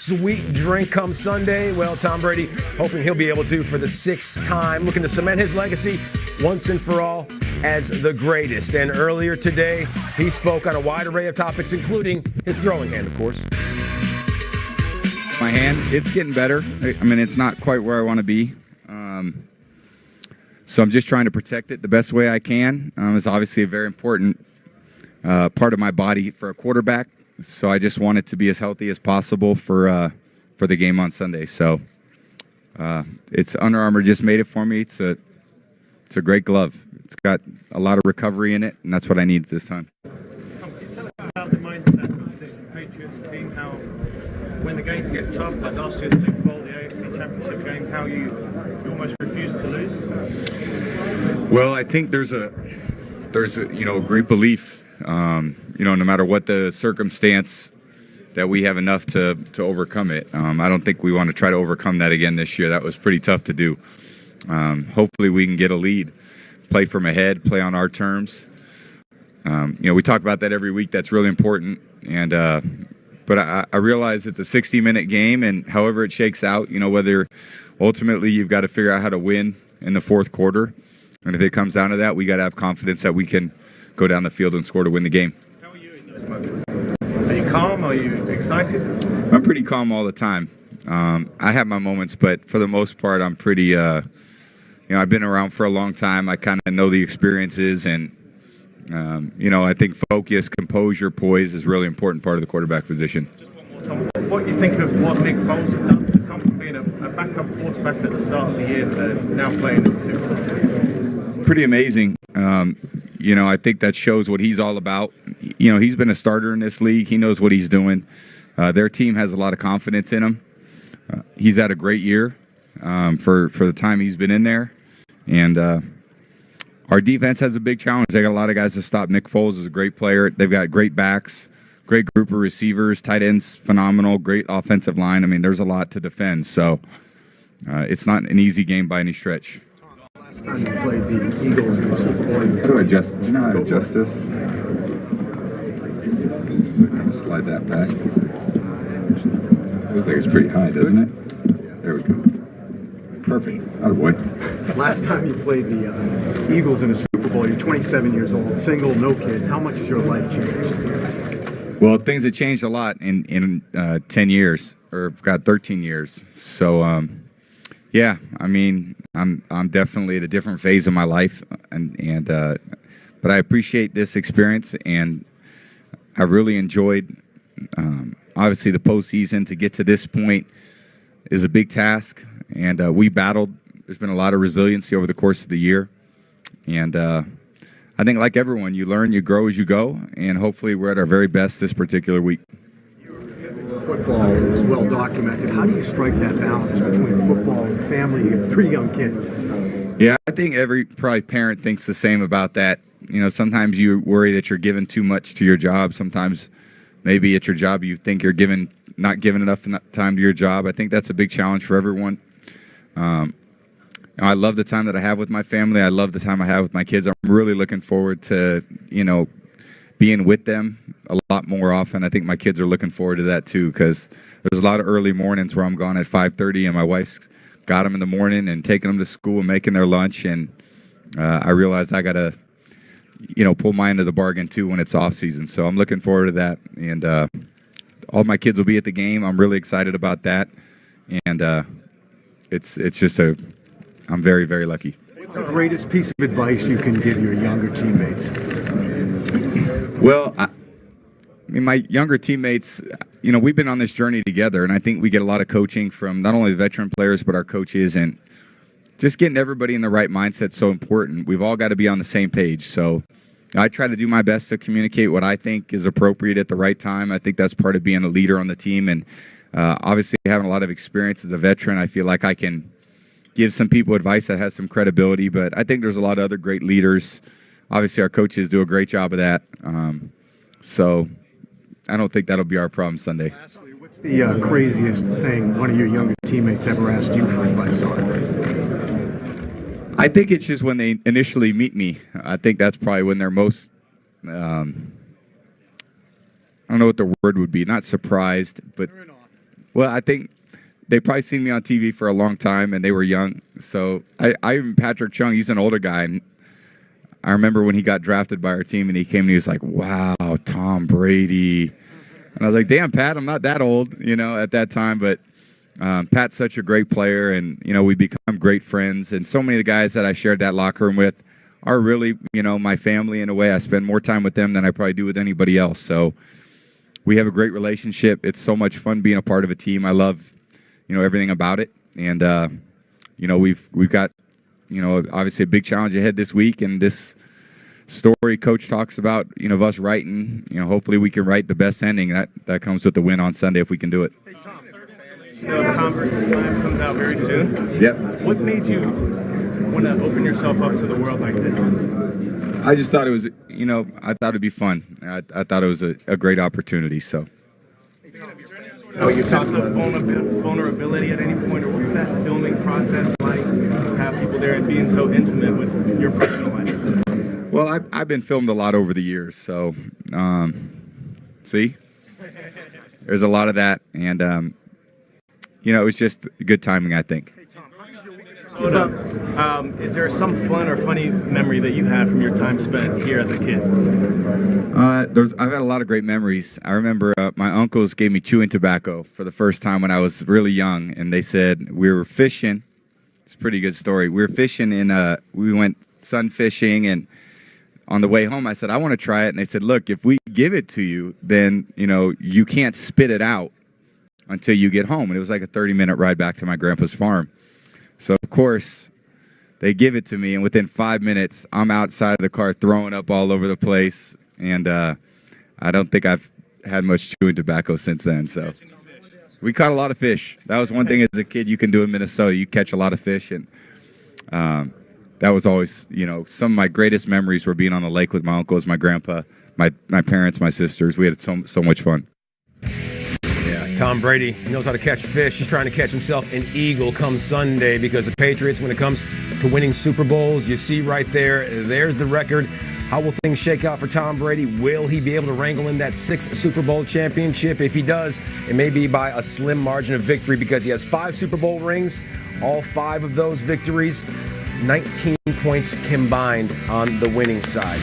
sweet drink come Sunday? Well, Tom Brady hoping he'll be able to for the 6th time, looking to cement his legacy once and for all as the greatest. And earlier today, he spoke on a wide array of topics, including his throwing hand, of course. My hand, it's getting better. I mean, it's not quite where I want to be. So I'm just trying to protect it the best way I can. It's obviously a very important part of my body for a quarterback. So I just want it to be as healthy as possible for the game on Sunday. So it's Under Armour just made it for me. It's a great glove. It's got a lot of recovery in it, and that's what I need this time. Can you tell us about the mindset of this Patriots team? How when the games get tough, like last year's Super Bowl, the AFC Championship game, how you almost refuse to lose? Well, I think there's a great belief. No matter what the circumstance, that we have enough to overcome it. I don't think we want to try to overcome that again this year. That was pretty tough to do. Hopefully we can get a lead, play from ahead, play on our terms. We talk about that every week. That's really important. But I realize it's a 60-minute game, and however it shakes out, whether ultimately you've got to figure out how to win in the fourth quarter. And if it comes down to that, we got to have confidence that we can go down the field and score to win the game. How are you in those moments? Are you calm? Are you excited? I'm pretty calm all the time. I have my moments, but for the most part, I'm pretty, I've been around for a long time. I kind of know the experiences, and, I think focus, composure, poise is a really important part of the quarterback position. Just one more, Tom. What do you think of what Nick Foles has done to come from being a backup quarterback at the start of the year to now playing in the Super Bowl? Pretty amazing. I think that shows what he's all about. He's been a starter in this league. He knows what he's doing. Their team has a lot of confidence in him. He's had a great year for the time he's been in there. And our defense has a big challenge. They got a lot of guys to stop. Nick Foles is a great player. They've got great backs, great group of receivers, tight ends, phenomenal, great offensive line. I mean, there's a lot to defend. So it's not an easy game by any stretch. Last time you played the Eagles in the Super Bowl. How do I adjust? Do you know how to adjust this? So kind of slide that back. Feels like it's pretty high, doesn't it? There we go. Perfect. Attaboy. Last time you played the Eagles in a Super Bowl, you're 27 years old, single, no kids. How much has your life changed? Well, things have changed a lot in 10 years, or I've got 13 years. So, yeah, I mean, I'm definitely at a different phase of my life, but I appreciate this experience, and I really enjoyed. Obviously, the postseason to get to this point is a big task, and we battled. There's been a lot of resiliency over the course of the year, and I think, like everyone, you learn, you grow as you go, and hopefully we're at our very best this particular week. Football is well documented. How do you strike that balance between football and family? You have 3 young kids. Yeah, I think every probably parent thinks the same about that. Sometimes you worry that you're giving too much to your job. Sometimes maybe at your job you think you're not giving enough time to your job. I think that's a big challenge for everyone. I love the time that I have with my family. I love the time I have with my kids. I'm really looking forward to, being with them a lot more often. I think my kids are looking forward to that too, because there's a lot of early mornings where I'm gone at 5:30, and my wife's got them in the morning and taking them to school and making their lunch, and I realized I got to, pull my end of the bargain too when it's off season. So I'm looking forward to that, and all my kids will be at the game. I'm really excited about that, and it's just I'm very, very lucky. What's the greatest piece of advice you can give your younger teammates? Well, my younger teammates, we've been on this journey together, and I think we get a lot of coaching from not only the veteran players but our coaches, and just getting everybody in the right mindset is so important. We've all got to be on the same page. So I try to do my best to communicate what I think is appropriate at the right time. I think that's part of being a leader on the team, and obviously having a lot of experience as a veteran, I feel like I can give some people advice that has some credibility, but I think there's a lot of other great leaders. Obviously, our coaches do a great job of that. So I don't think that'll be our problem Sunday. What's the craziest thing one of your younger teammates ever asked you for advice on? I think it's just when they initially meet me. I think that's probably when they're most, I don't know what the word would be, not surprised, but, Well, I think they probably seen me on TV for a long time, and they were young. So I even Patrick Chung, he's an older guy, and I remember when he got drafted by our team, and he came and he was like, "Wow, Tom Brady," and I was like, "Damn, Pat, I'm not that old, at that time." But Pat's such a great player, and we become great friends. And so many of the guys that I shared that locker room with are really, my family in a way. I spend more time with them than I probably do with anybody else. So we have a great relationship. It's so much fun being a part of a team. I love, everything about it. And we've got, obviously a big challenge ahead this week. And this story Coach talks about, of us writing, hopefully we can write the best ending. That comes with the win on Sunday if we can do it. Tom versus Time comes out very soon. Yep. What made you want to open yourself up to the world like this? I just thought it was, I thought it'd be fun. I thought it was a great opportunity. So. You sense of vulnerability at any point, or what's that filming process like? To have people there and being so intimate with your personal life. Well, I've been filmed a lot over the years, so see, there's a lot of that, and it was just good timing, I think. Is there some fun or funny memory that you had from your time spent here as a kid? I've had a lot of great memories. I remember my uncles gave me chewing tobacco for the first time when I was really young, and they said we were fishing. It's a pretty good story. We were fishing we went sun fishing, and on the way home I said, I want to try it. And they said, look, if we give it to you, then, you can't spit it out until you get home. And it was like a 30-minute ride back to my grandpa's farm. So, of course, they give it to me, and within 5 minutes, I'm outside of the car throwing up all over the place. And I don't think I've had much chewing tobacco since then. So we caught a lot of fish. That was one thing as a kid you can do in Minnesota. You catch a lot of fish. And that was always, some of my greatest memories were being on the lake with my uncles, my grandpa, my parents, my sisters. We had so much fun. Yeah, Tom Brady knows how to catch fish. He's trying to catch himself an eagle come Sunday because the Patriots, when it comes to winning Super Bowls, you see right there's the record. How will things shake out for Tom Brady? Will he be able to wrangle in that 6th Super Bowl championship? If he does, it may be by a slim margin of victory because he has 5 Super Bowl rings. All 5 of those victories, 19 points combined on the winning side.